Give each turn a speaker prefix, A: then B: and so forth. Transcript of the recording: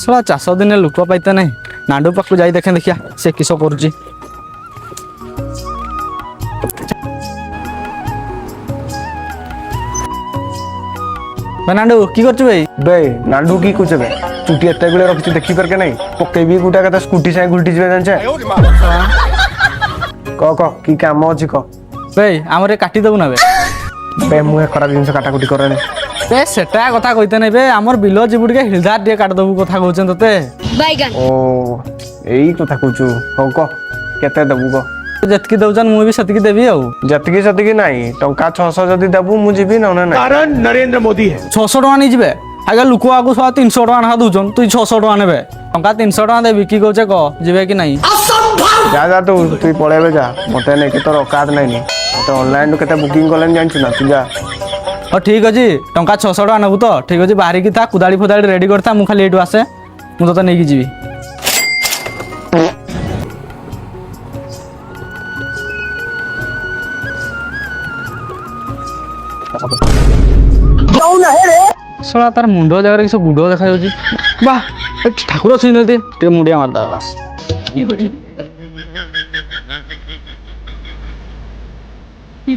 A: ଶଳା ଚାଷ ଦିନେ ଲୋକ ପାଇତେ ନାହିଁ ନାଣ୍ଡୁ ପାଖକୁ ଯାଇ ଦେଖେ ଦେଖିଆ ସେ କିସ କରୁଛି। नाडू की करछु भाई
B: बे नाडू की कुछ बे चुटी एते गुले रखि देखि पर के नहीं पकेबी गुटा कता स्कूटी से गुलटी जबे जानछे क की काम अछि क
A: भाई हमरे काटी दबु ना
B: बे मुहे खराब जिंस काटा कुटी करने
A: बे सेटा कथा कहिते नै बे हमर बिलो जिबुडी के हिलदार दे काट दबु कथा कहउछन तते
C: बाइगन
B: ओ एई कथा कहछु हो क केते दबु क
A: जतकी दउजन मु भी सतकी देबी आ
B: जतकी नाही टंका 600 जदी दबु मु जीबी न ना
D: कारण नरेंद्र मोदी है
A: 600 टका नै जिबे आगे लुको आगु 300 टका ना दउजन तू 600 टका नेबे टंका 300 टका देबी की कहउछे क जिबे कि नाही
B: जा जा तू पळेबे जा मते नै के तोर औकात नै नी तो ऑनलाइन केते बुकिंग करलन जानछु ना तू जा
A: ओ ठीक अछि टंका 600 टका नबु तो ठीक अछि बाहरी की था कुदाली फुदाली रेडी करता मु खाली एटु आसे मु तो नै की जिबी शला तार मुंड जगह किस गुड़ देखा बा ठाकुर अच्छे मुंडिया मारदा बास
C: He